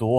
2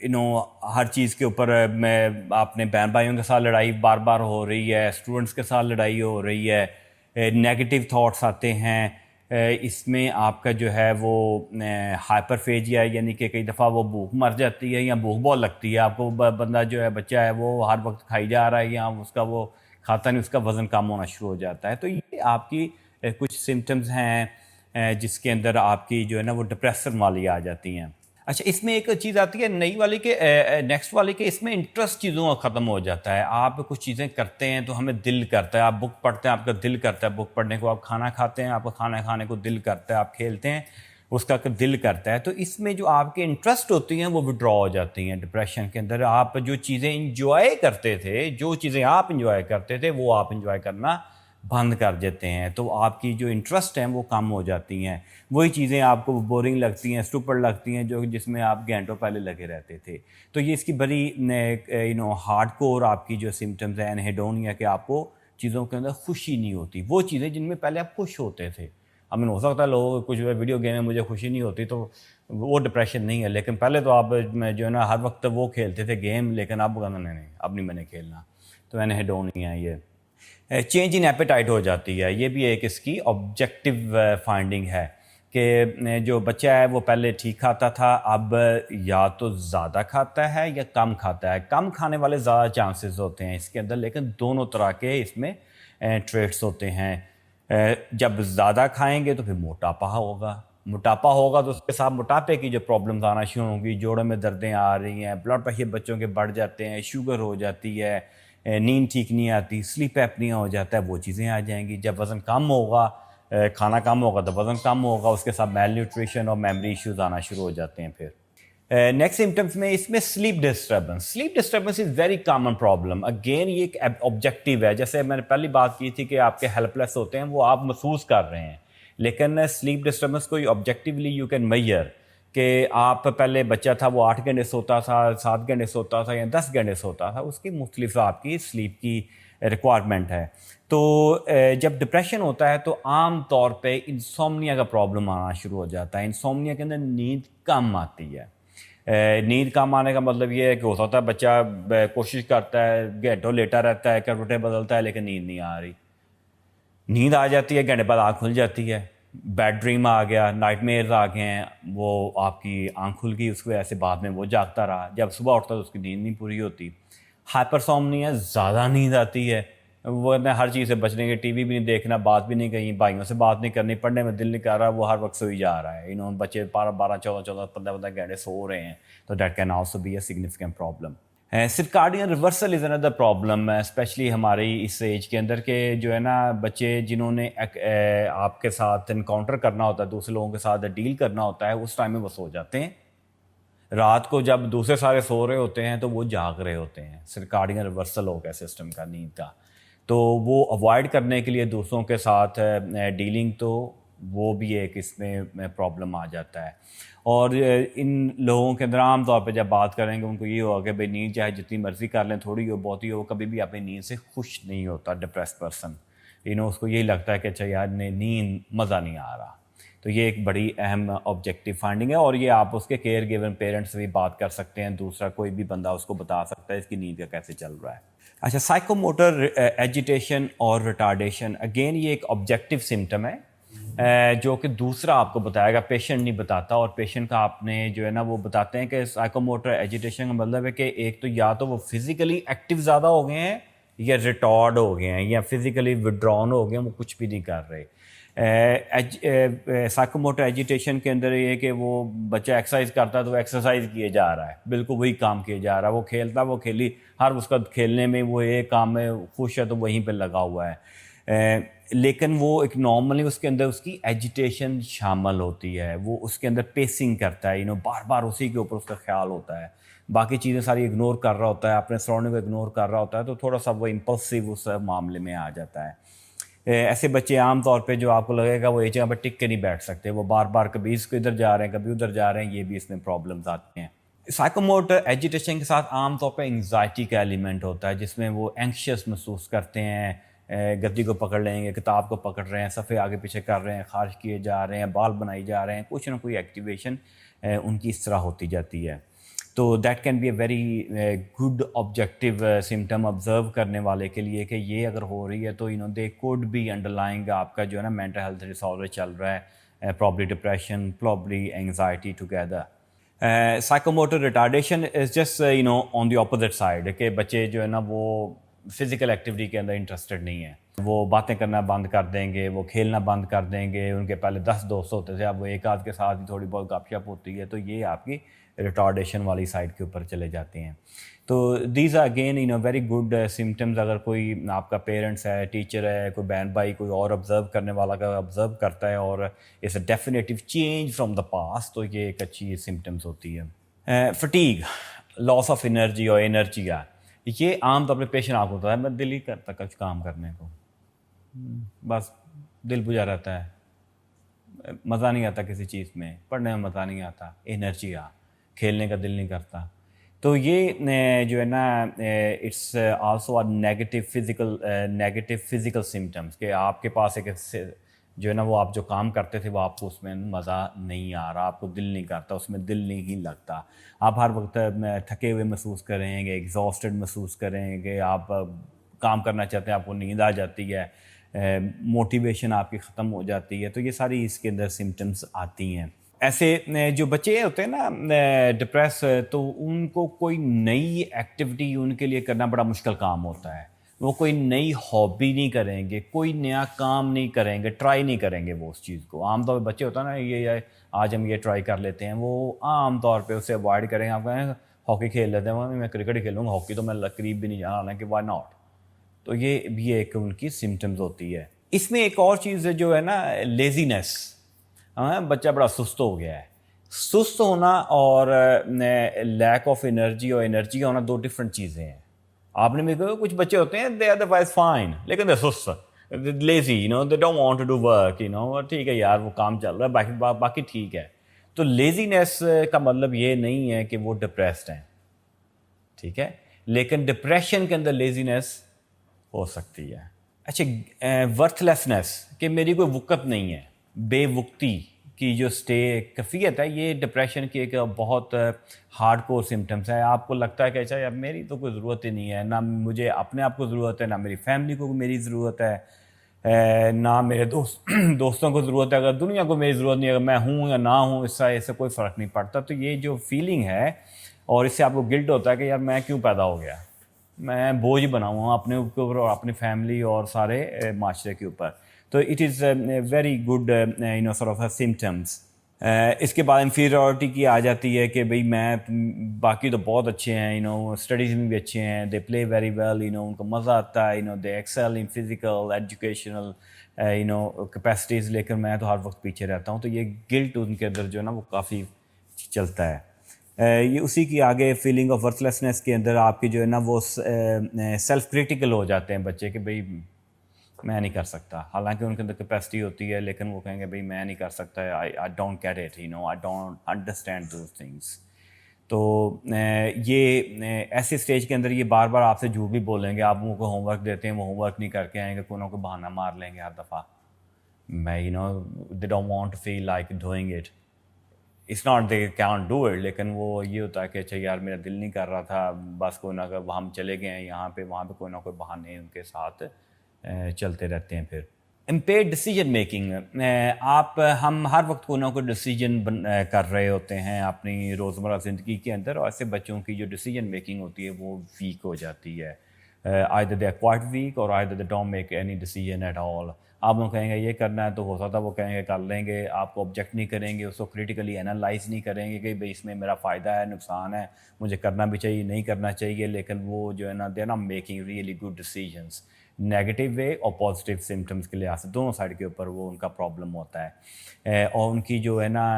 ہر چیز کے اوپر میں اپنے بہن بھائیوں کے ساتھ لڑائی بار بار ہو رہی ہے، اسٹوڈنٹس کے ساتھ لڑائی ہو رہی ہے، نیگیٹو تھاٹس آتے ہیں، اس میں آپ کا جو ہے وہ ہائپرفیجیا یعنی کہ کئی دفعہ وہ بھوک مر جاتی ہے یا بھوک بہت لگتی ہے آپ کو، بندہ جو ہے بچہ ہے وہ ہر وقت کھائی جا رہا ہے یا اس کا وہ کھاتا نہیں، اس کا وزن کم ہونا شروع ہو جاتا ہے. تو یہ آپ کی کچھ سمٹمز ہیں جس کے اندر آپ کی جو ہے نا وہ ڈپریسن والی آ جاتی ہیں. اچھا اس میں ایک چیز آتی ہے نئی والی کے نیکسٹ والی کے، اس میں انٹرسٹ چیزوں کا ختم ہو جاتا ہے. آپ کچھ چیزیں کرتے ہیں تو ہمیں دل کرتا ہے، آپ بک پڑھتے ہیں آپ کا دل کرتا ہے بک پڑھنے کو، آپ کھانا کھاتے ہیں آپ کا کھانا کھانے کو دل کرتا ہے، آپ کھیلتے ہیں اس کا دل کرتا ہے. تو اس میں جو آپ کے انٹرسٹ ہوتی ہیں وہ وڈرا ہو جاتی ہیں ڈپریشن کے اندر. آپ جو چیزیں انجوائے کرتے تھے، جو چیزیں آپ انجوائے کرتے تھے وہ آپ انجوائے کرنا بند کر دیتے ہیں. تو آپ کی جو انٹرسٹ ہیں وہ کم ہو جاتی ہیں، وہی چیزیں آپ کو بورنگ لگتی ہیں، اسٹوپڈ لگتی ہیں جس میں آپ گھنٹوں پہلے لگے رہتے تھے. تو یہ اس کی بڑی ہارڈ کور آپ کی جو سمٹمز ہیں انہیڈونیا کہ آپ کو چیزوں کے اندر خوشی نہیں ہوتی، وہ چیزیں جن میں پہلے آپ خوش ہوتے تھے. اب ہو سکتا ہے لوگ کچھ ویڈیو گیم میں مجھے خوشی نہیں ہوتی تو وہ ڈپریشن نہیں ہے، لیکن پہلے تو آپ جو ہے نا ہر وقت وہ کھیلتے تھے گیم، لیکن اب کہنا نہیں اب نہیں میں نے کھیلنا. تو انہیڈونیا ہے یہ. چینج ان ایپیٹائٹ ہو جاتی ہے، یہ بھی ایک اس کی آبجیکٹیو فائنڈنگ ہے کہ جو بچہ ہے وہ پہلے ٹھیک کھاتا تھا، اب یا تو زیادہ کھاتا ہے یا کم کھاتا ہے. کم کھانے والے زیادہ چانسز ہوتے ہیں اس کے اندر، لیکن دونوں طرح کے اس میں ٹریٹس ہوتے ہیں. جب زیادہ کھائیں گے تو پھر موٹاپا ہوگا تو اس کے ساتھ موٹاپے کی جو پرابلمز آنا شروع ہوں گی، جوڑوں میں دردیں آ رہی ہیں، بلڈ پریشر بچوں کے بڑھ جاتے ہیں، شوگر ہو جاتی ہے، نیند ٹھیک نہیں آتی، سلیپ ایپنیا ہو جاتا ہے، وہ چیزیں آ جائیں گی. جب وزن کم ہوگا، کھانا کم ہوگا تو وزن کم ہوگا، اس کے ساتھ میل نیوٹریشن اور میموری ایشوز آنا شروع ہو جاتے ہیں. پھر نیکسٹ سمٹمس میں اس میں sleep disturbance is very common problem. Again یہ ایک آبجیکٹیو ہے، جیسے میں نے پہلی بات کی تھی کہ آپ کے ہیلپ لیس ہوتے ہیں وہ آپ محسوس کر رہے ہیں، لیکن سلیپ ڈسٹربنس کو آبجیکٹیولی یو کین میئر کہ آپ پہلے بچہ تھا وہ 8 گھنٹے سوتا تھا، 7 گھنٹے سوتا تھا یا 10 گھنٹے سوتا تھا، اس کی مختلف آپ کی سلیپ کی ریکوائرمنٹ ہے. تو جب ڈپریشن ہوتا ہے تو عام طور پہ انسومنیا کا پرابلم آنا شروع ہو جاتا ہے. انسومنیا کے اندر نیند کم آتی ہے. نیند کم آنے کا مطلب یہ ہے کہ ہو سکتا ہے بچہ کوشش کرتا ہے، گھنٹوں لیٹا رہتا ہے، کروٹیں بدلتا ہے، لیکن نیند نہیں آ رہی. نیند آ جاتی ہے، گھنٹے بعد آنکھ کھل جاتی ہے، بیڈ ڈریم آ گیا، نائٹ میئرز آ گئے ہیں، وہ آپ کی آنکھ کھل گئی، اس کی وجہ سے بعد میں وہ جاگتا رہا، جب صبح اٹھتا تو اس کی نیند نہیں پوری ہوتی. ہائپرسومنیا، زیادہ نیند آتی ہے، وہ ہر چیز سے بچنے کے، ٹی وی بھی نہیں دیکھنا، بات بھی نہیں کہیں، بھائیوں سے بات نہیں کرنی، پڑھنے میں دل نہیں کر رہا، وہ ہر وقت سوئی جا رہا ہے. بچے 12 14 15 گھنٹے سو رہے ہیں، تو that can also be a significant problem. Circadian reversal is another problem, especially ہماری اس ایج کے اندر کہ جو ہے نا بچے جنہوں نے آپ کے ساتھ انکاؤنٹر کرنا ہوتا ہے، دوسرے لوگوں کے ساتھ ڈیل کرنا ہوتا ہے، اس ٹائم میں وہ سو جاتے ہیں. رات کو جب دوسرے سارے سو رہے ہوتے ہیں تو وہ جاگ رہے ہوتے ہیں. سرکارڈین ریورسل ہو گیا سسٹم کا نیند کا. تو وہ اوائڈ کرنے کے لیے دوسروں کے ساتھ ڈیلنگ، تو وہ بھی ایک اس میں پرابلم آ جاتا ہے. اور ان لوگوں کے اندر عام طور پہ جب بات کریں گے ان کو یہ ہوگا کہ بھائی نیند چاہے جتنی مرضی کر لیں، تھوڑی ہو بہت ہی ہو، کبھی بھی اپنی نیند سے خوش نہیں ہوتا ڈپریس پرسن. اس کو یہی لگتا ہے کہ اچھا یار نیند مزہ نہیں آ رہا. تو یہ ایک بڑی اہم آبجیکٹیو فائنڈنگ ہے، اور یہ آپ اس کے کیئر گیون پیرنٹس سے بھی بات کر سکتے ہیں، دوسرا کوئی بھی بندہ اس کو بتا سکتا ہے اس کی نیند کا کیسے چل رہا ہے. اچھا سائیکو موٹر ایجیٹیشن اور ریٹارڈیشن، اگین یہ ایک آبجیکٹیو سمٹم ہے جو کہ دوسرا آپ کو بتائے گا، پیشنٹ نہیں بتاتا. اور پیشنٹ کا آپ نے جو ہے نا وہ بتاتے ہیں کہ سائیکو موٹر ایجیٹیشن کا مطلب ہے کہ ایک تو یا تو وہ فزیکلی ایکٹیو زیادہ ہو گئے ہیں یا ریٹارڈ ہو گئے ہیں یا فزیکلی وڈراؤن ہو گئے ہیں، وہ کچھ بھی نہیں کر رہے. سائیکو موٹر ایجیٹیشن کے اندر یہ کہ وہ بچہ ایکسرسائز کرتا ہے تو وہ ایکسرسائز کیے جا رہا ہے، بالکل وہی کام کیے جا رہا ہے، وہ کھیلتا وہ کھیلی، ہر اس کا کھیلنے میں وہ ایک کام میں خوش ہے تو وہیں پہ لگا ہوا ہے. لیکن وہ ایک نارملی اس کے اندر اس کی ایجیٹیشن شامل ہوتی ہے، وہ اس کے اندر پیسنگ کرتا ہے، بار بار اسی کے اوپر اس کا خیال ہوتا ہے، باقی چیزیں ساری اگنور کر رہا ہوتا ہے، اپنے سراؤنڈنگ کو اگنور کر رہا ہوتا ہے، تو تھوڑا سا وہ امپلسیو اس معاملے میں آ جاتا ہے. ایسے بچے عام طور پہ جو آپ کو لگے گا وہ ایک جگہ پہ ٹک کے نہیں بیٹھ سکتے، وہ بار بار کبھی اس کو ادھر جا رہے ہیں کبھی ادھر جا رہے ہیں، یہ بھی اس میں پرابلمز آتی ہیں. سائیکو موٹر ایجیٹیشن کے ساتھ عام طور پہ انگزائٹی کا ایلیمنٹ ہوتا ہے، جس میں وہ اینکشیس محسوس کرتے ہیں، گدی کو پکڑ لیں گے، کتاب کو پکڑ رہے ہیں، صفحے آگے پیچھے کر رہے ہیں، خارج کیے جا رہے ہیں، بال بنائی جا رہے ہیں، کچھ نہ کوئی ایکٹیویشن ان کی اس طرح ہوتی جاتی ہے. تو that can be a very good objective symptom observe کرنے والے کے لیے کہ یہ اگر ہو رہی ہے تو they could be underlying آپ کا جو ہے نا مینٹل ہیلتھ ڈس آرڈر چل رہا ہے، probably depression, probably anxiety together. Psychomotor retardation is just on the opposite side کہ بچے جو ہے نا وہ فزیکل ایکٹیویٹی کے اندر انٹرسٹڈ نہیں ہیں، وہ باتیں کرنا بند کر دیں گے، وہ کھیلنا بند کر دیں گے. ان کے پہلے 10 دوست ہوتے تھے، اب وہ ایک آدھ کے ساتھ ہی تھوڑی بہت گپ شپ ہوتی ہے، تو یہ آپ کی ریٹارڈیشن والی سائڈ کے اوپر چلے جاتے ہیں. تو these are again very good symptoms. اگر کوئی آپ کا پیرنٹس ہے، ٹیچر ہے، کوئی بہن بھائی کوئی اور آبزرو کرنے والا کا آبزرو کرتا ہے اور it's a definitive change from the past, تو یہ ایک اچھی سمٹمز ہوتی ہے. فٹیگ، لاس آف انرجی اور انرجیا، یہ عام طور پہ پیشنٹ آپ کو ہوتا ہے میں دل ہی کرتا کچھ کام کرنے کو، بس دل بجھا رہتا ہے، مزہ نہیں آتا کسی چیز میں، پڑھنے میں مزہ نہیں آتا، انرجی کھیلنے کا دل نہیں کرتا. تو یہ جو ہے نا it's also negative physical symptoms کہ آپ کے پاس ایک جو ہے نا وہ آپ جو کام کرتے تھے وہ آپ کو اس میں مزہ نہیں آ رہا، آپ کو دل نہیں کرتا، اس میں دل نہیں لگتا، آپ ہر وقت تھکے ہوئے محسوس کریں گے، ایگزاسٹڈ محسوس کریں گے، آپ کام کرنا چاہتے ہیں آپ کو نیند آ جاتی ہے، موٹیویشن آپ کی ختم ہو جاتی ہے. تو یہ ساری اس کے اندر سمٹمز آتی ہیں. ایسے جو بچے ہوتے ہیں نا ڈپریس، تو ان کو کوئی نئی ایکٹیویٹی ان کے لیے کرنا بڑا مشکل کام ہوتا ہے. وہ کوئی نئی ہابی نہیں کریں گے، کوئی نیا کام نہیں کریں گے، ٹرائی نہیں کریں گے وہ اس چیز کو. عام طور پہ بچے ہوتا ہے نا یہ آج ہم یہ ٹرائی کر لیتے ہیں، وہ عام طور پہ اسے اوائڈ کریں گے. آپ کہیں ہاکی کھیل لیتے ہیں، میں کرکٹ کھیلوں گا، ہاکی تو میں قریب بھی نہیں جانا، حالانکہ وائی ناٹ. تو یہ بھی ایک ان کی سمٹمز ہوتی ہے. اس میں ایک اور چیز جو ہے نا لیزینس، بچہ بڑا سست ہو گیا ہے. سست ہونا اور لیک آف انرجی اور انرجی ہونا دو ڈفرینٹ چیزیں ہیں. آپ نے بھی کہا کچھ بچے ہوتے ہیں دے ادروائز فائن لیکن دے سست، lazy, they don't want to do work, ٹھیک ہے یار وہ کام چل رہا ہے باقی ٹھیک ہے. تو لیزینس کا مطلب یہ نہیں ہے کہ وہ ڈپریسڈ ہیں، ٹھیک ہے، لیکن ڈپریشن کے اندر لیزینس ہو سکتی ہے. اچھا، ورتھ لیسنس کہ میری کوئی وقت نہیں ہے، بے وقتی کی جو کیفیت ہے، یہ ڈپریشن کی ایک بہت ہارڈ کور سمٹمس ہے. آپ کو لگتا ہے کہ اچھا یار میری تو کوئی ضرورت ہی نہیں ہے، نہ مجھے اپنے آپ کو ضرورت ہے، نہ میری فیملی کو میری ضرورت ہے، نہ میرے دوستوں کو ضرورت ہے، اگر دنیا کو میری ضرورت نہیں ہے، اگر میں ہوں یا نہ ہوں اس سے کوئی فرق نہیں پڑتا. تو یہ جو فیلنگ ہے اور اس سے آپ کو گلٹ ہوتا ہے کہ یار میں کیوں پیدا ہو گیا، میں بوجھ بناؤں ہوں اپنے اوپر اور اپنی فیملی اور سارے معاشرے کے اوپر. تو it is very good sort of symptoms. اس کے بعد انفیریورٹی کی آ جاتی ہے کہ بھئی میں باقی تو بہت اچھے ہیں، اسٹڈیز میں بھی اچھے ہیں، دے پلے ویری ویل، ان کو مزہ آتا ہے، they excel in physical educational capacities, لیکن میں تو ہر وقت پیچھے رہتا ہوں. تو یہ گلٹ ان کے اندر جو ہے نا وہ کافی چلتا ہے. یہ اسی کی آگے فیلنگ آف ورتھ لیسنس کے اندر آپ کی جو ہے نا وہ سیلف کریٹیکل ہو جاتے ہیں بچے کہ بھئی میں نہیں کر سکتا، حالانکہ ان کے اندر کیپیسٹی ہوتی ہے، لیکن وہ کہیں گے بھئی میں نہیں کر سکتا، I don't get it, I don't understand those things. تو یہ ایسے اسٹیج کے اندر یہ بار بار آپ سے جھوٹ بھی بولیں گے. آپ ان کو ہوم ورک دیتے ہیں، وہ ہوم ورک نہیں کر کے آئیں گے، کوئی نہ کوئی بہانہ مار لیں گے ہر دفعہ. میں they don't want to feel like doing it. It's not they can do it, لیکن وہ یہ ہوتا ہے کہ اچھا یار میرا دل نہیں کر رہا تھا، بس کوئی نہ کوئی ہم چلے گئے ہیں یہاں پہ وہاں پہ، کوئی نہ کوئی بہانے ان کے ساتھ چلتے رہتے ہیں. پھر امپیئرڈ ڈیسیجن میکنگ، ہم ہر وقت کوئی نہ کوئی ڈیسیجن کر رہے ہوتے ہیں اپنی روزمرہ زندگی کے اندر، اور ایسے بچوں کی جو ڈیسیجن میکنگ ہوتی ہے وہ ویک ہو جاتی ہے. either they are quite weak or either they don't make any decision at all. آپ لوگ کہیں گے یہ کرنا ہے تو ہو سکتا ہے وہ کہیں گے کر لیں گے، آپ کو آبجیکٹ نہیں کریں گے، اس کو کریٹیکلی انالائز نہیں کریں گے کہ بھئی اس میں میرا فائدہ ہے نقصان ہے، مجھے کرنا بھی چاہیے نہیں کرنا چاہیے. لیکن وہ جو ہے نا they are not making really good decisions, negative way اور پازیٹیو سمٹمس کے لحاظ سے دونوں سائڈ کے اوپر وہ ان کا پرابلم ہوتا ہے. اور ان کی جو ہے نا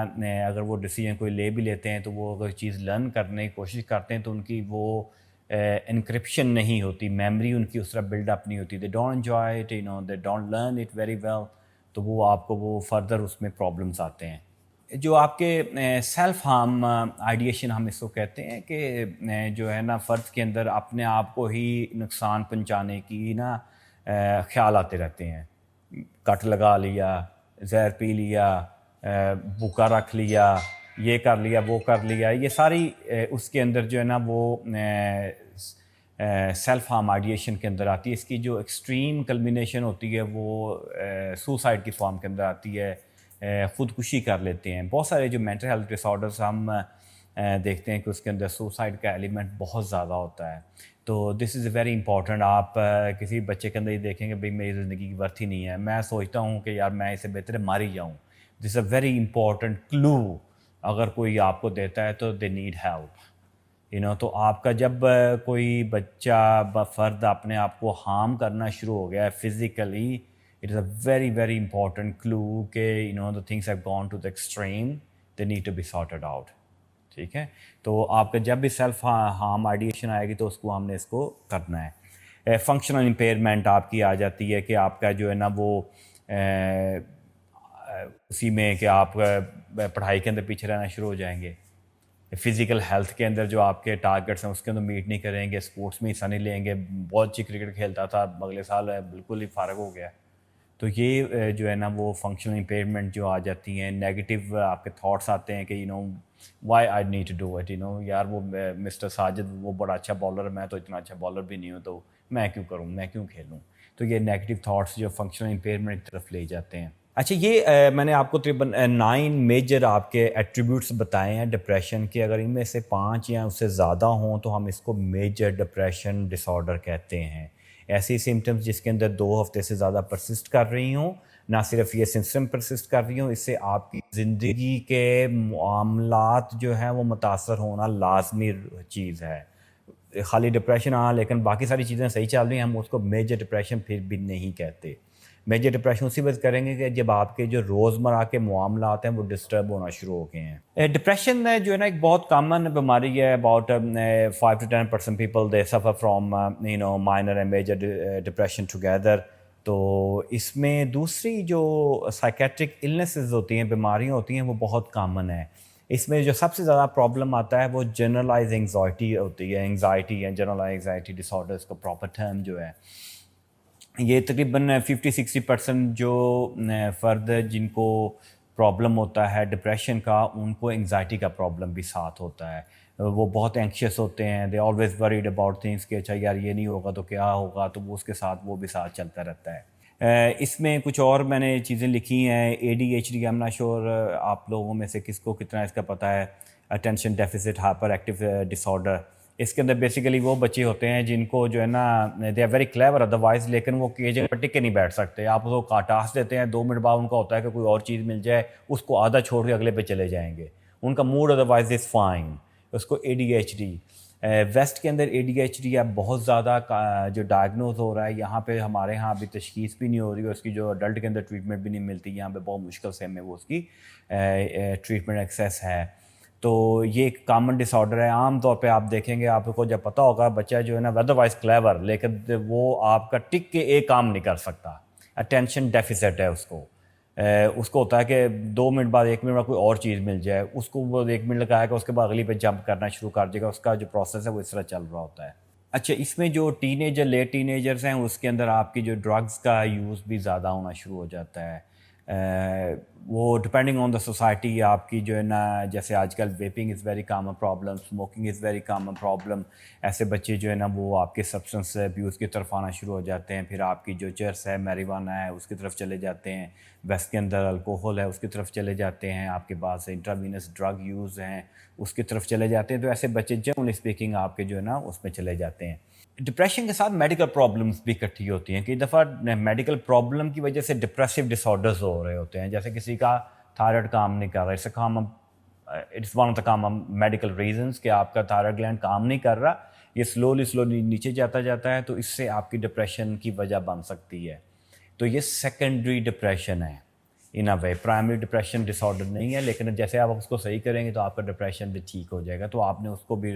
اگر وہ ڈیسیجن کوئی لے بھی لیتے ہیں تو وہ اگر چیز لرن کرنے کی کوشش کرتے ہیں تو ان کی وہ انکرپشن نہیں ہوتی، میموری ان کی اس طرح بلڈ اپ نہیں ہوتی. They don't enjoy it, they don't learn it very well. تو وہ آپ کو وہ فردر اس میں پرابلمس آتے ہیں. جو آپ کے سیلف ہارم آئیڈیشن ہم اس کو کہتے ہیں کہ جو ہے نا فرد کے اندر اپنے آپ کو ہی نقصان پہنچانے کی نا خیال آتے رہتے ہیں. کٹ لگا لیا، زہر پی لیا، بھوکا رکھ لیا، یہ کر لیا وہ کر لیا، یہ ساری اس کے اندر جو ہے نا وہ سیلف ہارم آئیڈیشن کے اندر آتی ہے. اس کی جو ایکسٹریم کلمینیشن ہوتی ہے وہ سوسائڈ کی فارم کے اندر آتی ہے، خودکشی کر لیتے ہیں. بہت سارے جو مینٹل ہیلتھ ڈس آرڈرز ہم دیکھتے ہیں کہ اس کے اندر سوسائڈ کا ایلیمنٹ بہت زیادہ ہوتا ہے. تو دس از اے ویری امپورٹنٹ. آپ کسی بچے کے اندر یہ دیکھیں گے بھئی میری زندگی کی ورتھ ہی نہیں ہے، میں سوچتا ہوں کہ یار میں اسے بہتر مار ہی جاؤں. دس اے ویری امپورٹنٹ کلو اگر کوئی آپ کو دیتا ہے تو دے نیڈ ہیلپ. تو آپ کا جب کوئی بچہ فرد اپنے آپ کو ہارم کرنا شروع ہو گیا ہے physically, it is a very very important clue کہ the things have gone to the extreme, they need to be sorted out. ٹھیک ہے، تو آپ کا جب بھی سیلف ہارم آئیڈیشن آئے گی تو اس کو ہم نے اس کو کرنا ہے. فنکشنل امپیئرمنٹ آپ کی آ جاتی ہے کہ آپ کا جو ہے نا وہ اسی میں کہ آپ پڑھائی کے اندر پیچھے رہنا شروع ہو جائیں گے. فزیکل ہیلتھ کے اندر جو آپ کے ٹارگیٹس ہیں اس کے اندر میٹ نہیں کریں گے، اسپورٹس میں حصہ نہیں لیں گے. بہت اچھی کرکٹ کھیلتا تھا، اگلے سال بالکل ہی فارغ ہو گیا. تو یہ جو ہے نا وہ فنکشنل امپیئرمنٹ جو آ جاتی ہیں، نیگیٹو آپ کے تھاٹس آتے ہیں کہ why I need to do it. یار وہ مسٹر ساجد وہ بڑا اچھا بالر ہے، میں تو اتنا اچھا بالر بھی نہیں ہوں، تو میں کیوں کروں، میں کیوں کھیلوں. تو یہ نیگیٹو تھاٹس جو فنکشنل امپیئرمنٹ کی طرف لے جاتے ہیں. اچھا، یہ میں نے آپ کو تقریباً 9 میجر آپ کے ایٹریبیوٹس بتائے ہیں ڈپریشن کے. اگر ان میں سے 5 یا اس سے زیادہ ہوں تو ہم اس کو میجر ڈپریشن ڈس آرڈر کہتے ہیں. ایسی سمٹمز جس کے اندر 2 ہفتے سے زیادہ پرسسٹ کر رہی ہوں، نہ صرف یہ سمٹم پرسسٹ کر رہی ہوں، اس سے آپ کی زندگی کے معاملات جو ہیں وہ متاثر ہونا لازمی چیز ہے. خالی ڈپریشن لیکن باقی ساری چیزیں صحیح چل رہی ہیں، ہم اس کو میجر ڈپریشن پھر بھی نہیں کہتے. میجر ڈپریشن اسی وقت کریں گے کہ جب آپ کے جو روزمرہ کے معاملات ہیں وہ ڈسٹرب ہونا شروع ہو گئے ہیں. ڈپریشن جو ہے نا ایک بہت کامن بیماری ہے. About 5 to 10% people they suffer from minor and major depression together. تو اس میں دوسری جو سائیکیٹرک النیسز ہوتی ہیں، بیماریاں ہوتی ہیں، وہ بہت کامن ہیں. اس میں جو سب سے زیادہ پرابلم آتا ہے وہ جنرلائز انگزائٹی ہوتی ہے. انگزائٹی ہے، جنرلائز انگزائٹی ڈس آرڈر اس کا پراپر ٹرم جو ہے. یہ تقریباً 50-60% جو فرد جن کو پرابلم ہوتا ہے ڈپریشن کا، ان کو انگزائٹی کا پرابلم بھی ساتھ ہوتا ہے. وہ بہت اینکشیس ہوتے ہیں، they always worried about things کہ اچھا یار یہ نہیں ہوگا تو کیا ہوگا، تو وہ اس کے ساتھ وہ بھی ساتھ چلتا رہتا ہے. اس میں کچھ اور میں نے چیزیں لکھی ہیں. ADHD، I'm not sure آپ لوگوں میں سے کس کو کتنا اس کا پتہ ہے. اٹینشن ڈیفیسٹ ہائپر ایکٹیو ڈس آرڈر. اس کے اندر بیسیکلی وہ بچے ہوتے ہیں جن کو جو ہے نا they are very clever otherwise, لیکن وہ کی جگہ پر ٹک کے نہیں بیٹھ سکتے. آپ اس کو ٹاسک دیتے ہیں، 2 منٹ بعد ان کا ہوتا ہے کہ کوئی اور چیز مل جائے، اس کو آدھا چھوڑ کے اگلے پہ چلے جائیں گے. ان کا موڈ ادروائز از فائن. اس کو ADHD. ویسٹ کے اندر ADHD اب بہت زیادہ جو ڈائگنوز ہو رہا ہے. یہاں پہ ہمارے ہاں ابھی تشخیص بھی نہیں ہو رہی، اور اس کی جو اڈلٹ کے اندر ٹریٹمنٹ بھی نہیں ملتی. یہاں پہ بہت مشکل سے ہمیں وہ اس کی ٹریٹمنٹ ایکسیس ہے. تو یہ ایک کامن ڈس آرڈر ہے. عام طور پہ آپ دیکھیں گے، آپ کو جب پتہ ہوگا بچہ جو ہے نا ادروائز کلیور، لیکن وہ آپ کا ٹک کے ایک کام نہیں کر سکتا. اٹینشن ڈیفیسٹ ہے اس کو. اس کو ہوتا ہے کہ 2 منٹ بعد 1 منٹ بعد کوئی اور چیز مل جائے، اس کو وہ 1 منٹ لگائے گا، اس کے بعد اگلی پہ جمپ کرنا شروع کر دے گا. اس کا جو پروسیس ہے وہ اس طرح چل رہا ہوتا ہے. اچھا، اس میں جو لیٹ ٹین ایجرز ہیں، اس کے اندر آپ کی جو ڈرگز کا یوز بھی زیادہ ہونا شروع ہو جاتا ہے. وہ ڈپینڈنگ آن دا سوسائٹی آپ کی جو ہے نا، جیسے آج کل vaping is very common problem, smoking is very common problem. ایسے بچے جو ہے نا وہ آپ کے سبسٹنس ابیوز کی طرف آنا شروع ہو جاتے ہیں. پھر آپ کی جو چرس ہے، میریوانا ہے، اس کی طرف چلے جاتے ہیں. ویسٹ کے اندر الکوہل ہے، اس کی طرف چلے جاتے ہیں. آپ کے پاس انٹراوینس ڈرگ یوز ہیں، اس کی طرف چلے جاتے ہیں. تو ایسے بچے جنرلی اسپیکنگ آپ کے جو ہے نا اس میں چلے جاتے ہیں. ڈپریشن کے ساتھ میڈیکل پرابلمس بھی اکٹھی ہوتی ہیں. کئی دفعہ میڈیکل پرابلم کی وجہ سے ڈپریسو ڈس آرڈرز ہو رہے ہوتے ہیں. جیسے کسی کا تھائرائڈ کام نہیں کر رہا، it's one of the common medical reasons کہ آپ کا تھائرائڈ گلینڈ کام نہیں کر رہا، یہ سلولی نیچے جاتا ہے، تو اس سے آپ کی ڈپریشن کی وجہ بن سکتی ہے. تو یہ سیکنڈری ڈپریشن ہے ان اے وے. پرائمری ڈپریشن ڈس آرڈر نہیں ہے، لیکن جیسے آپ اس کو صحیح کریں گے تو آپ کا ڈپریشن بھی ٹھیک ہو جائے گا. تو آپ نے اس کو بھی،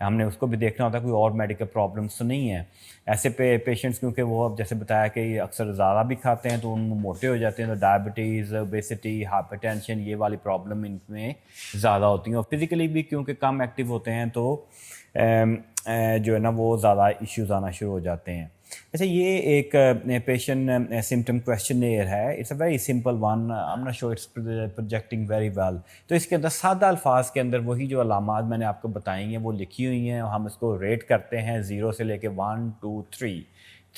ہم نے اس کو بھی دیکھنا ہوتا ہے کوئی اور میڈیکل پرابلمس تو نہیں ہیں. ایسے پیشنٹس کیونکہ وہ اب جیسے بتایا کہ اکثر زیادہ بھی کھاتے ہیں تو ان میں موٹے ہو جاتے ہیں. تو ڈائبٹیز، اوبیسٹی، ہائپر ٹینشن، یہ والی پرابلم ان میں زیادہ ہوتی ہیں. اور فزیکلی بھی کیونکہ کم ایکٹیو ہوتے ہیں تو جو ہے نا وہ زیادہ ایشوز آنا شروع ہو جاتے ہیں. اچھا یہ ایک پیشنٹ سمٹم کویشچنیئر ہے. It's a very simple one. I am not sure it's projecting very well. تو اس کے اندر سادہ الفاظ کے اندر وہی جو علامات میں نے آپ کو بتائی ہیں وہ لکھی ہوئی ہیں. ہم اس کو ریٹ کرتے ہیں 0 سے لے کے 1 2 3.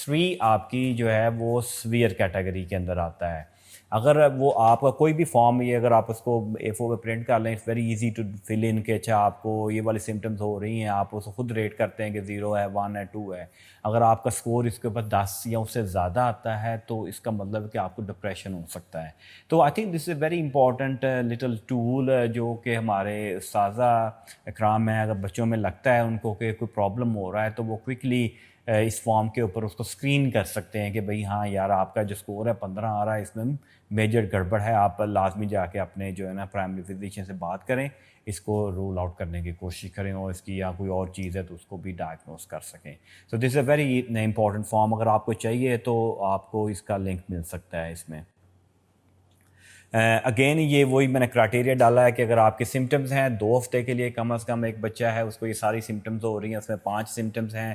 3 آپ کی جو ہے وہ سویئر کیٹیگری کے اندر آتا ہے. اگر وہ آپ کا کوئی بھی فارم یہ اگر آپ اس کو A4 پہ پرنٹ کر لیں it's very easy to fill ان کہ اچھا آپ کو یہ والی سمٹمز ہو رہی ہیں, آپ اس کو خود ریٹ کرتے ہیں کہ 0 ہے 1 ہے 2 ہے. اگر آپ کا سکور اس کے اوپر 10 یا اس سے زیادہ آتا ہے تو اس کا مطلب ہے کہ آپ کو ڈپریشن ہو سکتا ہے. تو I think this is a very important little tool جو کہ ہمارے اساتذہ اکرام ہیں, اگر بچوں میں لگتا ہے ان کو کہ کوئی پرابلم ہو رہا ہے تو وہ کوئکلی اس فارم کے اوپر اس کو اسکرین کر سکتے ہیں کہ بھئی ہاں یار آپ کا جو سکور ہے 15 آ رہا ہے, اس میں میجر گڑبڑ ہے. آپ لازمی جا کے اپنے جو ہے نا پرائمری فزیشین سے بات کریں, اس کو رول آؤٹ کرنے کی کوشش کریں, اور اس کی یا کوئی اور چیز ہے تو اس کو بھی ڈائگنوز کر سکیں. سو دس اے ویری امپورٹنٹ فارم. اگر آپ کو چاہیے تو آپ کو اس کا لنک مل سکتا ہے اس میں. اگین یہ وہی میں نے کرائٹیریا ڈالا ہے کہ اگر آپ کے سمٹمز ہیں 2 ہفتے کے لیے کم از کم ایک بچہ ہے اس کو یہ ساری سمٹمز ہو رہی ہیں, اس میں 5 سمٹمز ہیں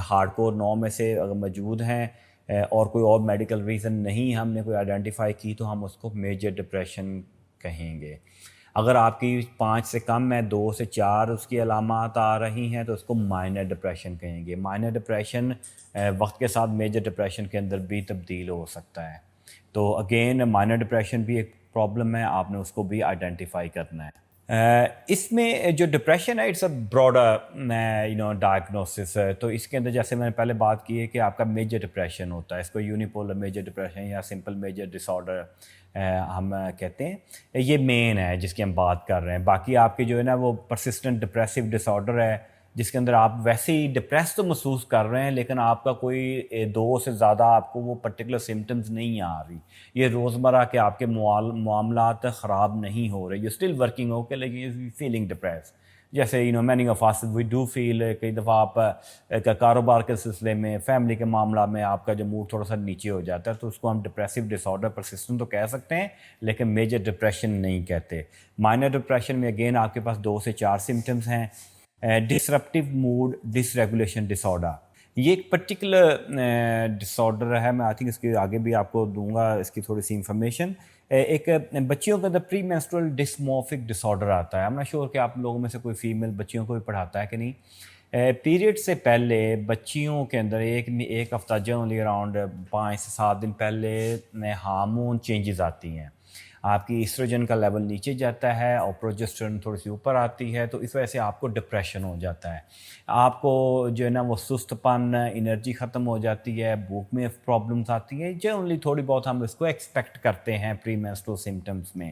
ہارڈ کور 9 میں سے اگر موجود ہیں اور کوئی اور میڈیکل ریزن نہیں ہم نے کوئی آئیڈینٹیفائی کی تو ہم اس کو میجر ڈپریشن کہیں گے. اگر آپ کی 5 سے کم ہے 2 سے 4 اس کی علامات آ رہی ہیں تو اس کو مائنر ڈپریشن کہیں گے. مائنر ڈپریشن وقت کے ساتھ میجر ڈپریشن کے اندر بھی تبدیل ہو سکتا ہے. تو اگین مائنر ڈپریشن بھی ایک پرابلم ہے, آپ نے اس کو بھی آئیڈینٹیفائی کرنا ہے. اس میں جو ڈپریشن ہے اٹس اے براڈر ڈائگنوسس. تو اس کے اندر جیسے میں نے پہلے بات کی ہے کہ آپ کا میجر ڈپریشن ہوتا ہے, اس کو یونیپولر میجر ڈپریشن یا سمپل میجر ڈس آرڈر ہم کہتے ہیں. یہ مین ہے جس کی ہم بات کر رہے ہیں. باقی آپ کے جو ہے نا وہ پرسسٹنٹ ڈپریسو ڈس آرڈر ہے جس کے اندر آپ ویسے ہی ڈپریس تو محسوس کر رہے ہیں لیکن آپ کا کوئی 2 سے زیادہ آپ کو وہ پرٹیکولر سمٹمز نہیں آ رہی. یہ روزمرہ کے آپ کے معاملات خراب نہیں ہو رہے. یو اسٹل ورکنگ اوکے لیکن یو فیلنگ ڈپریس. جیسے many of us we do feel کئی دفعہ آپ کاروبار کے سلسلے میں فیملی کے معاملہ میں آپ کا جو موڈ تھوڑا سا نیچے ہو جاتا ہے تو اس کو ہم ڈپریسو ڈس آرڈر پرسسٹنٹ تو کہہ سکتے ہیں لیکن میجر ڈپریشن نہیں کہتے. مائنر ڈپریشن میں اگین آپ کے پاس 2 سے 4 سمٹمز ہیں. Disruptive mood dysregulation disorder, یہ ایک پرٹیکولر ڈس آرڈر ہے. میں آئی تھنک اس کے آگے بھی آپ کو دوں گا اس کی تھوڑی سی انفارمیشن. ایک بچیوں کے اندر پری مینسٹرل ڈسمورفک ڈس آرڈر آتا ہے. I'm not sure کہ آپ لوگوں میں سے کوئی فیمیل بچیوں کو بھی پڑھاتا ہے کہ نہیں. پیریڈ سے پہلے بچیوں کے اندر ایک ہفتہ جنرلی اراؤنڈ 5 سے 7 دن پہلے ہارمون چینجز آتی ہیں. آپ کی ایسٹروجن کا لیول نیچے جاتا ہے اور پروجسٹرون تھوڑی سی اوپر آتی ہے, تو اس وجہ سے آپ کو ڈپریشن ہو جاتا ہے. آپ کو جو ہے نا وہ سست پن, انرجی ختم ہو جاتی ہے, بھوک میں پرابلمس آتی ہیں. جنرلی تھوڑی بہت ہم اس کو ایکسپیکٹ کرتے ہیں پری مینسٹرل سمٹمز میں.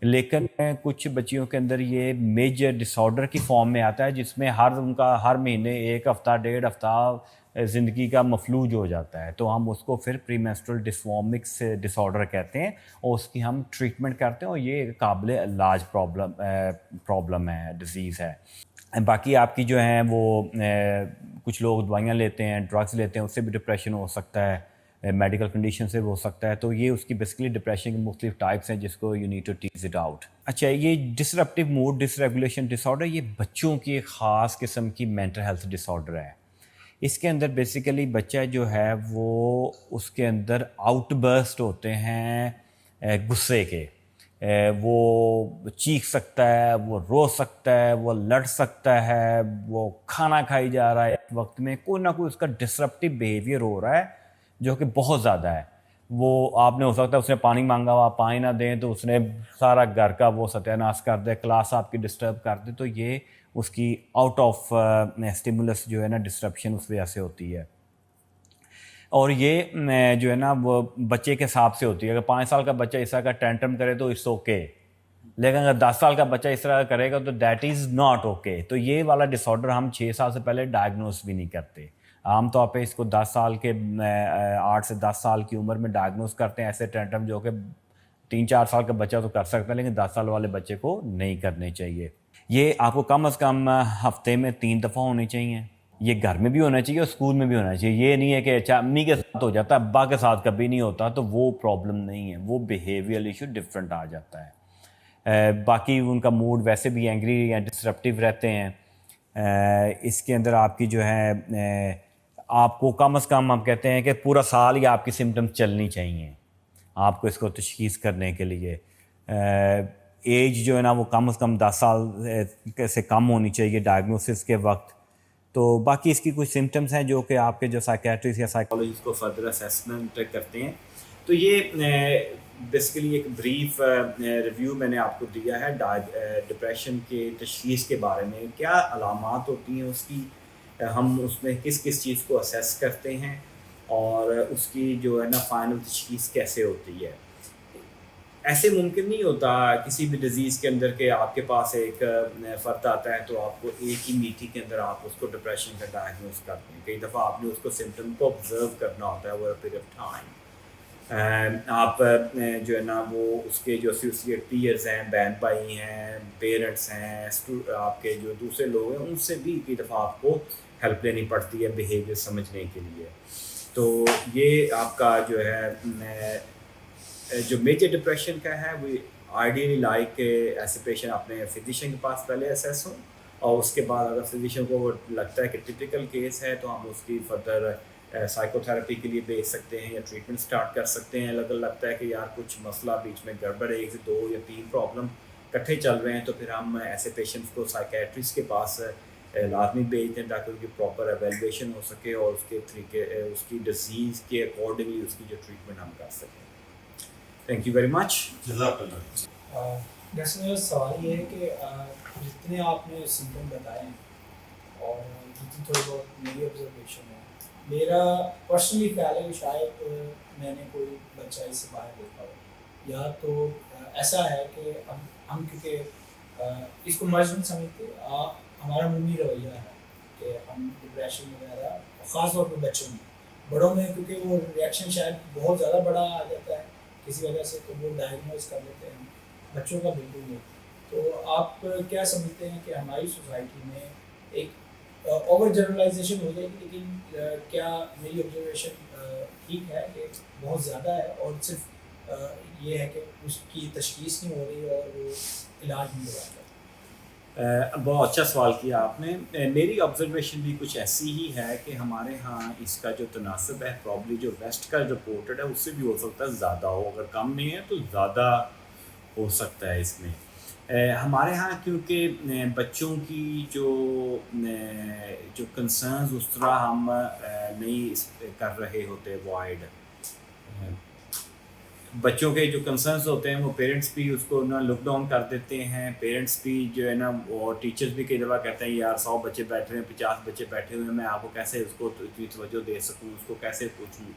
لیکن کچھ بچیوں کے اندر یہ میجر ڈس آرڈر کی فارم میں آتا ہے جس میں ان کا ہر مہینے 1 ہفتہ 1.5 ہفتہ زندگی کا مفلوج ہو جاتا ہے. تو ہم اس کو پھر پری مینسٹرل ڈسفارمکس ڈس آرڈر کہتے ہیں اور اس کی ہم ٹریٹمنٹ کرتے ہیں اور یہ ایک قابل علاج پرابلم ہے, ڈیزیز ہے. باقی آپ کی جو ہیں وہ کچھ لوگ دوائیاں لیتے ہیں, ڈرگس لیتے ہیں, اس سے بھی ڈپریشن ہو سکتا ہے, میڈیکل کنڈیشن سے بھی ہو سکتا ہے. تو یہ اس کی بیسکلی ڈپریشن کی مختلف ٹائپس ہیں جس کو you need to tease it out. اچھا, یہ disruptive mood dysregulation disorder یہ بچوں کی ایک خاص قسم کی مینٹل ہیلتھ ڈس آرڈر ہے. اس کے اندر بیسیکلی بچہ جو ہے وہ اس کے اندر آؤٹ برسٹ ہوتے ہیں غصے کے. وہ چیخ سکتا ہے, وہ رو سکتا ہے, وہ لڑ سکتا ہے, وہ کھانا کھائی جا رہا ہے اس وقت میں کوئی نہ کوئی اس کا ڈسرپٹیو بیہیویئر ہو رہا ہے جو کہ بہت زیادہ ہے. وہ آپ نے ہو سکتا ہے اس نے پانی مانگا ہوا, پانی نہ دیں تو اس نے سارا گھر کا وہ ستیہ ناش کر دے, کلاس آپ کی ڈسٹرب کر دے. تو یہ اس کی آؤٹ آف اسٹیمولس جو ہے نا ڈسٹرپشن اس وجہ سے ہوتی ہے. اور یہ جو ہے نا وہ بچے کے حساب سے ہوتی ہے. اگر 5 سال کا بچہ اس طرح کا ٹینٹرم کرے تو اٹس اوکے, لیکن اگر 10 سال کا بچہ اس طرح کا کرے گا تو دیٹ از ناٹ اوکے. تو یہ والا ڈس آرڈر ہم 6 سال سے پہلے ڈائگنوز بھی نہیں کرتے. عام طور پہ اس کو 10 سال کے 8 سے 10 سال کی عمر میں ڈائگنوز کرتے ہیں ایسے ٹینٹرم جو کہ 3-4 سال کا بچہ تو کر سکتا ہے لیکن 10 سال والے بچے کو نہیں کرنے چاہیے. یہ آپ کو کم از کم ہفتے میں 3 دفعہ ہونی چاہیے. یہ گھر میں بھی ہونا چاہیے اور اسکول میں بھی ہونا چاہیے. یہ نہیں ہے کہ اچھا امی کے ساتھ ہو جاتا ہے ابا کے ساتھ کبھی نہیں ہوتا تو وہ پرابلم نہیں ہے, وہ بیہیویئر ایشو ڈفرینٹ آ جاتا ہے. باقی ان کا موڈ ویسے بھی اینگری یا ڈسرپٹیو رہتے ہیں. اس کے اندر آپ کی جو ہے آپ کو کم از کم ہم کہتے ہیں کہ پورا سال ہی آپ کی سمٹمز چلنی چاہیے آپ کو اس کو تشخیص کرنے کے لیے. ایج جو ہے نا وہ کم از کم 10 سال سے کم ہونی چاہیے ڈائگنوسس کے وقت. تو باقی اس کی کچھ سمٹمز ہیں جو کہ آپ کے جو سائیکیٹرسٹ یا سائیکالوجسٹ کو فردر اسیسمنٹ کرتے ہیں. تو یہ بیسیکلی ایک بریف ریویو میں نے آپ کو دیا ہے ڈپریشن کے تشخیص کے بارے میں. کیا علامات ہوتی ہیں اس کی, ہم اس میں کس کس چیز کو اسیس کرتے ہیں, اور اس کی جو ہے نا فائنل تشخیص کیسے ہوتی ہے. ایسے ممکن نہیں ہوتا کسی بھی ڈیزیز کے اندر کہ آپ کے پاس ایک فرد آتا ہے تو آپ کو ایک ہی میٹنگ کے اندر آپ اس کو ڈپریشن کا ڈائگنوز کرتے ہیں. کئی دفعہ آپ نے اس کو سمٹم کو آبزرو کرنا ہوتا ہے over a period of time. آپ جو ہے نا وہ اس کے جو ایسوسیٹ پیئرز ہیں, بہن بھائی ہیں, پیرنٹس ہیں, آپ کے جو دوسرے لوگ ہیں, ان سے بھی کئی دفعہ آپ کو ہیلپ لینی پڑتی ہے بیہیویئر سمجھنے کے لیے. تو یہ آپ کا جو ہے جو میجر ڈپریشن کا ہے وہ آئیڈیلی لائک کہ ایسے پیشنٹ اپنے فزیشین کے پاس پہلے اسیس ہوں, اور اس کے بعد اگر فزیشین کو وہ لگتا ہے کہ ٹپیکل کیس ہے تو ہم اس کی فردر سائیکو تھراپی کے لیے بھیج سکتے ہیں یا ٹریٹمنٹ سٹارٹ کر سکتے ہیں. اگر لگتا ہے کہ یار کچھ مسئلہ بیچ میں گڑبڑ ہے, 1 سے 2 یا 3 پرابلم اکٹھے چل رہے ہیں, تو پھر ہم ایسے پیشنٹس کو سائیکیٹرسٹ کے پاس لازمی بھیجتے ہیں تاکہ ان کی پراپر ایویلویشن ہو سکے اور اس کے طریقے اس کی ڈیزیز کے اکارڈنگلی اس کی جو ٹریٹمنٹ ہم کر سکیں. Thank you very much. جزاک اللہ. جیسے میرا سوال یہ ہے کہ جتنے آپ نے سمپٹم بتائے ہیں اور جتنی تھوڑی بہت میری آبزرویشن ہے, میرا پرسنلی خیال ہے کہ شاید میں نے کوئی بچہ اس سے باہر دیکھا ہو, یا تو ایسا ہے کہ ہم کیونکہ اس کو مرض نہیں سمجھتے, ہمارا عمومی رویہ ہے کہ ہم ڈپریشن وغیرہ خاص طور پہ بچوں میں, بڑوں میں کیونکہ وہ ریئیکشن شاید بہت زیادہ بڑا آ جاتا ہے کسی وجہ سے, تو وہ ڈائگنوز کر لیتے ہیں. بچوں کا بالکل نہیں. تو آپ کیا سمجھتے ہیں کہ ہماری سوسائٹی میں ایک اوور جنرلائزیشن ہو جائے گی, لیکن کیا میری آبزرویشن ٹھیک ہے کہ بہت زیادہ ہے اور صرف یہ ہے کہ اس کی تشخیص نہیں ہو رہی اور وہ علاج نہیں ہو رہا؟ بہت اچھا سوال کیا آپ نے. میری آبزرویشن بھی کچھ ایسی ہی ہے کہ ہمارے ہاں اس کا جو تناسب ہے پرابلی جو ویسٹ کا رپورٹڈ ہے اس سے بھی ہو سکتا ہے زیادہ ہو, اگر کم نہیں ہے تو زیادہ ہو سکتا ہے اس میں. ہمارے ہاں کیونکہ بچوں کی جو کنسرنز اس طرح ہم نہیں کر رہے ہوتے وائڈ, بچوں کے جو کنسرنس ہوتے ہیں وہ پیرنٹس بھی اس کو نا لک ڈاؤن کر دیتے ہیں. پیرنٹس بھی جو ہے نا اور ٹیچرز بھی کئی دفعہ کہتے ہیں یار 100 بچے بیٹھے ہوئے ہیں, 50 بچے بیٹھے ہوئے ہیں, میں آپ کو کیسے اس کو اتنی توجہ دے سکوں, اس کو کیسے پوچھوں.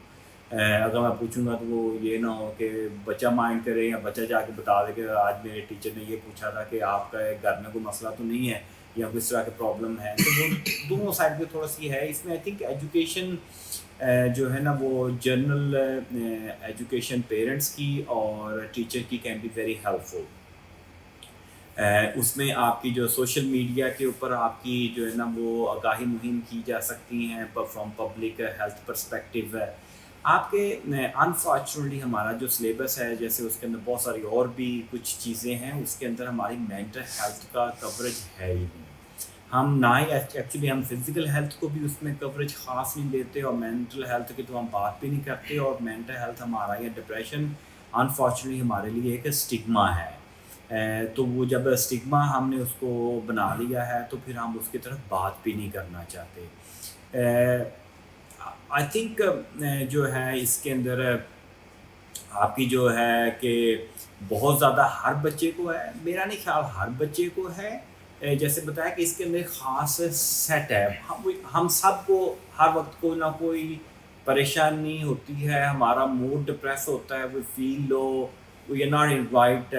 اگر میں پوچھوں گا تو وہ یہ نہ ہو کہ بچہ مائنڈ کرے یا بچہ جا کے بتا دے کہ آج میرے ٹیچر نے یہ پوچھا تھا کہ آپ کا گھر میں کوئی مسئلہ تو نہیں ہے یا کس طرح کے پرابلم ہے. تو وہ دونوں سائڈ پہ تھوڑا سی ہے. اس میں آئی تھنک ایجوکیشن جو ہے نا وہ جنرل ایجوکیشن پیرنٹس کی اور ٹیچر کی کین بی ویری ہیلپ فل. اس میں آپ کی جو سوشل میڈیا کے اوپر آپ کی جو ہے نا وہ آگاہی مہم کی جا سکتی ہیں فرام پبلک ہیلتھ پرسپیکٹیو ہے. آپ کے انفارچونیٹلی ہمارا جو سلیبس ہے جیسے اس کے اندر بہت ساری اور بھی کچھ چیزیں ہیں, اس کے اندر ہماری مینٹل ہیلتھ کا کوریج ہے ہی نہیں. ہم نہ ہی ایکچولی ہم فزیکل ہیلتھ کو بھی اس میں کوریج خاص نہیں دیتے, اور مینٹل ہیلتھ کی تو ہم بات بھی نہیں کرتے. اور مینٹل ہیلتھ ہمارا یا ڈپریشن انفارچونیٹلی ہمارے لیے ایک اسٹگما ہے. تو وہ جب اسٹگما ہم نے اس کو بنا لیا ہے تو پھر ہم اس کی طرف بات بھی نہیں کرنا چاہتے. آئی تھنک جو ہے اس کے اندر آپ کی جو ہے کہ بہت زیادہ ہر بچے کو ہے, میرا نہیں خیال ہر بچے کو ہے. جیسے بتایا کہ اس کے اندر ایک خاص سیٹ ہے. ہم سب کو ہر وقت کوئی نہ کوئی پریشانی ہوتی ہے, ہمارا موڈ ڈپریس ہوتا ہے, we feel low, we are not in right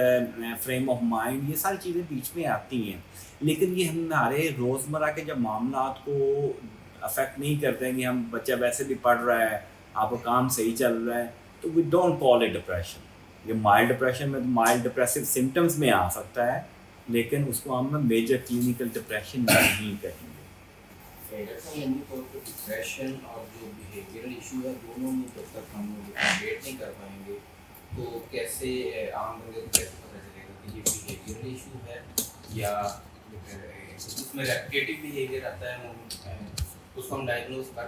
frame of mind, یہ ساری چیزیں بیچ میں آتی ہیں. لیکن یہ ہمارے روزمرہ کے جب معاملات کو افیکٹ نہیں کرتے ہیں کہ ہم بچہ ویسے بھی پڑھ رہا ہے, آپ کا کام صحیح چل رہا ہے, تو we don't call it depression. یہ مائلڈ ڈپریشن میں مائلڈ ڈپریسو سمٹمس میں آ سکتا ہے, لیکن اس کو ہم میجر کلینکل ڈپریشن نہیں کہیں گے. ڈپریشن اور جو بیہیویئرل ایشو ہے دونوں میں جب تک ہم ڈیٹ نہیں کر پائیں گے تو کیسے عام بندے کو کیسے پتہ چلے گا کہ یہ بیہیویئرل ایشو ہے یا اس میں ریپیٹیو بیہیویئر آتا ہے, اس کو ہم ڈائگنوز کر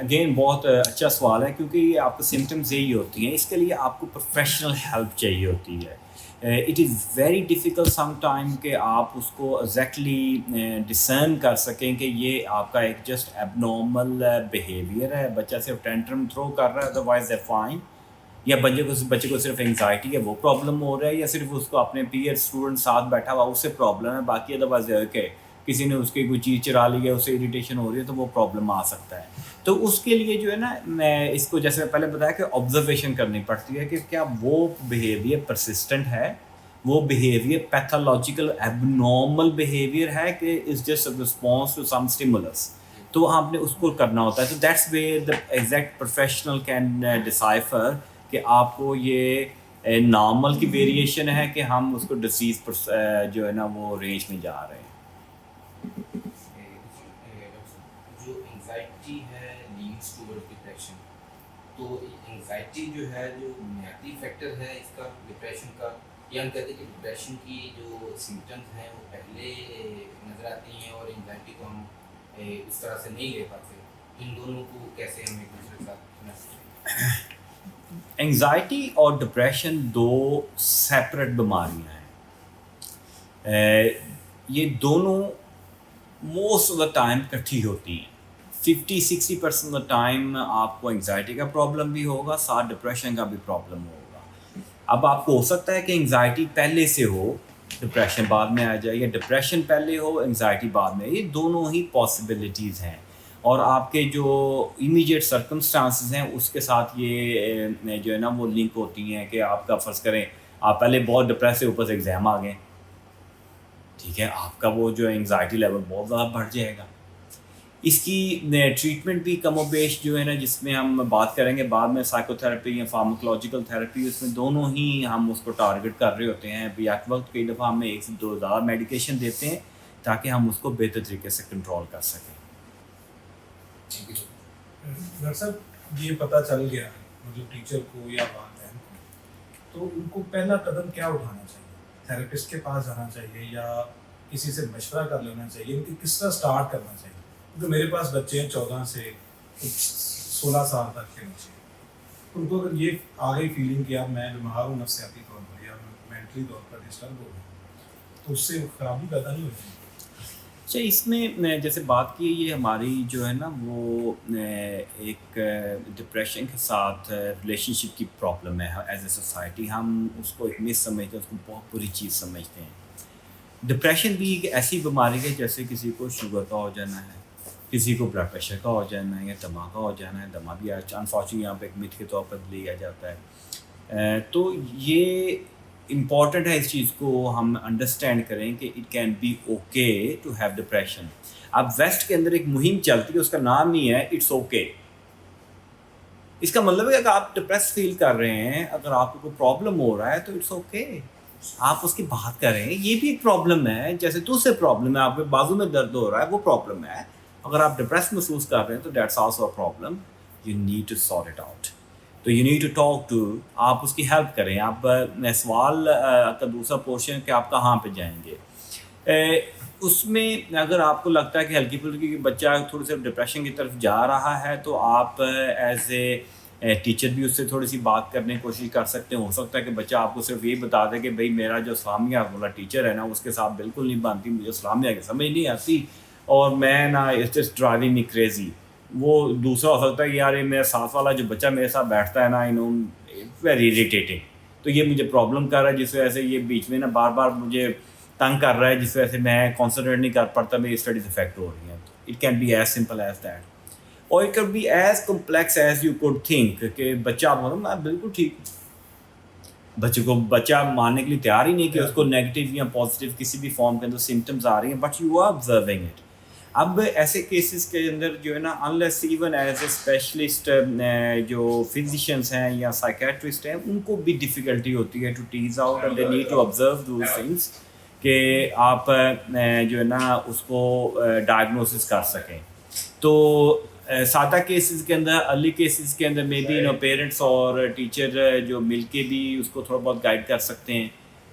اگین بہت اچھا سوال ہے، کیونکہ یہ آپ کو سمٹمز یہی ہوتی ہیں، اس کے لیے آپ کو پروفیشنل ہیلپ چاہیے ہوتی ہے. It is very difficult some time کہ آپ اس کو ایگزیکٹلی ڈسرن کر سکیں کہ یہ آپ کا ایک جسٹ ایب نارمل بیہیویئر ہے، بچہ صرف ٹینٹرم تھرو کر رہا ہے ادروائز اے فائن، یا بچے کو صرف انگزائٹی ہے وہ پرابلم ہو رہا ہے، یا صرف اس کو اپنے پیئر اسٹوڈنٹ ساتھ بیٹھا ہوا اس سے پرابلم ہے، باقی ادروائز کہ کسی نے اس کی کوئی چیز چرا لی ہے، اسے اریٹیشن ہو رہی ہے تو وہ پرابلم آ سکتا ہے. تو اس کے لیے جو ہے نا، میں اس کو جیسے پہلے بتایا کہ آبزرویشن کرنی پڑتی ہے کہ کیا وہ بیہیویئر پرسسٹنٹ ہے، وہ behaviour pathological abnormal behaviour ہے کہ is just response to some stimulus. تو آپ نے اس کو کرنا ہوتا ہے. تو that's where the exact professional can decipher کہ آپ کو یہ نارمل کی ویریشن ہے کہ ہم اس کو ڈسیز جو ہے نا وہ رینج میں جا رہے ہیں. جو انگزائٹی ہے لیڈس ٹوورڈ ڈپریشن، تو انگزائٹی جو ہے جو بنیادی فیکٹر ہے اس کا ڈپریشن کا، یا ہم کہتے ہیں کہ ڈپریشن کی جو سمٹمز ہیں وہ پہلے نظر آتی ہیں اور انگزائٹی کو ہم اس طرح سے نہیں لے پاتے، ان دونوں کو کیسے ہم ایک دوسرے کے ساتھ؟ انگزائٹی اور ڈپریشن دو سیپریٹ بیماریاں ہیں. یہ دونوں موسٹ آف دا ٹائم کٹھی ہوتی ہیں. 50-60% آف دا ٹائم آپ کو انگزائٹی کا پرابلم بھی ہوگا، ساتھ ڈپریشن کا بھی پرابلم ہوگا. اب آپ کو ہو سکتا ہے کہ انگزائٹی پہلے سے ہو، ڈپریشن بعد میں آ جائے، یا ڈپریشن پہلے ہو انگزائٹی بعد میں. یہ دونوں ہی پاسبلٹیز ہیں، اور آپ کے جو امیجیٹ سرکمسٹانسز ہیں اس کے ساتھ یہ جو ہے نا وہ لنک ہوتی ہیں. کہ آپ کا فرض کریں آپ پہلے بہت ڈپریس سے اوپر سے ایگزام آ گئے، ٹھیک ہے، آپ کا وہ جو انگزائٹی لیول بہت زیادہ بڑھ جائے گا. اس کی ٹریٹمنٹ بھی کم و بیش جو ہے نا، جس میں ہم بات کریں گے بعد میں، سائیکو تھراپی یا فارماکولوجیکل تھراپی، اس میں دونوں ہی ہم اس کو ٹارگٹ کر رہے ہوتے ہیں. ابھی ایٹ وقت کئی دفعہ ہمیں 1 سے 2 زیادہ میڈیکیشن دیتے ہیں تاکہ ہم اس کو بہتر طریقے سے کنٹرول کر سکیں. ڈاکٹر صاحب یہ پتہ چل گیا مطلب ٹیچر کو یا والدین کو، تو ان کو پہلا قدم کیا اٹھانا چاہیے؟ تھراپسٹ کے پاس جانا چاہیے یا کسی سے مشورہ کر لینا چاہیے؟ ان کی کس طرح اسٹارٹ کرنا چاہیے؟ کیونکہ میرے پاس بچے ہیں 14 سے 16 سال تک کے بچے، ان کو اگر یہ آ گئی فیلنگ کہ اب میں بیمار ہوں نفسیاتی طور پر یا مینٹلی طور پر ڈسٹرب ہو گیا، تو اس سے خرابی پیدا نہیں ہوتی. اچھا، اس میں جیسے بات کی، یہ ہماری جو ہے نا وہ ایک ڈپریشن کے ساتھ ریلیشن شپ کی پرابلم ہے. ایز اے سوسائٹی ہم اس کو ایک مس سمجھتے ہیں، اس کو بہت بری چیز سمجھتے ہیں. ڈپریشن بھی ایک ایسی بیماری ہے جیسے کسی کو شوگر کا ہو جانا ہے، کسی کو بلڈ پریشر کا ہو جانا ہے، یا دما کا ہو جانا ہے. دما بھی انفارچونیٹلی یہاں پہ ایک متھ کے طور پر لیا جاتا ہے. تو یہ امپورٹنٹ ہے اس چیز کو ہم انڈرسٹینڈ کریں کہ it can be okay to have depression. اب ویسٹ کے اندر ایک مہم چلتی ہے، اس کا نام ہی ہے اٹس اوکے. اس کا مطلب ہے کہ اگر آپ ڈپریس فیل کر رہے ہیں، اگر آپ کو کوئی پرابلم ہو رہا ہے تو اٹس اوکے، آپ اس کی بات کریں. یہ بھی ایک پرابلم ہے، جیسے دوسرے پرابلم ہے، آپ کے بازو میں درد ہو رہا ہے وہ پرابلم ہے. اگر آپ ڈپریس محسوس کر رہے ہیں تو that's also a problem. You need to sort it out. تو you need to talk to, آپ اس کی ہیلپ کریں. آپ سوال کا دوسرا پورشن کہ آپ کہاں پہ جائیں گے، اس میں اگر آپ کو لگتا ہے کہ ہلکی پھلکی بچہ تھوڑی سی ڈپریشن کی طرف جا رہا ہے تو آپ ایز اے ٹیچر بھی اس سے تھوڑی سی بات کرنے کی کوشش کر سکتے ہیں. ہو سکتا ہے کہ بچہ آپ کو صرف یہ بتا دے کہ بھائی میرا جو اسلامیہ والا ٹیچر ہے نا اس کے ساتھ بالکل نہیں بنتی، مجھے اسلامیہ کی سمجھ نہیں آتی اور میں نا it's just driving me crazy. وہ دوسرا ہو سکتا ہے کہ یار یہ میرا ساتھ والا جو بچہ میرے ساتھ بیٹھتا ہے نا ویری اریٹیٹنگ، تو یہ مجھے پرابلم کر رہا ہے، جس وجہ سے یہ بیچ میں نا بار بار مجھے تنگ کر رہا ہے، جس وجہ سے میں کانسنٹریٹ نہیں کر پاتا، میری اسٹڈیز افیکٹ ہو رہی ہیں. It can be as simple as that, اور it can be as complex as you could think کہ بچہ میں بالکل ٹھیک ہوں. بچہ ماننے کے لیے تیار ہی نہیں کہ اس کو نیگیٹو یا پازیٹیو کسی بھی فارم کے اندر سمٹمز آ رہی ہیں، but you are observing it. اب ایسے کیسز کے اندر جو ہے نا unless even as a specialist جو فزیشینس ہیں یا سائیکیٹرسٹ ہیں، ان کو بھی ڈیفیکلٹی ہوتی ہے to tease out and they need to observe those things کہ آپ جو ہے نا اس کو ڈائگنوسس کر سکیں. تو سادہ کیسز کے اندر، ارلی کیسز کے اندر مے بی پیرنٹس اور ٹیچر جو مل کے بھی اس کو تھوڑا بہت گائیڈ کر سکتے ہیں.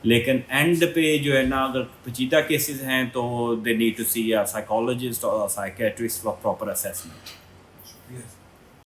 لیکن اینڈ پہ جو ہے نا اگر پیچیدہ کیسز ہیں تو they need to see a psychologist اور سائیکیٹرسٹ فار پراپر اسیسمنٹ.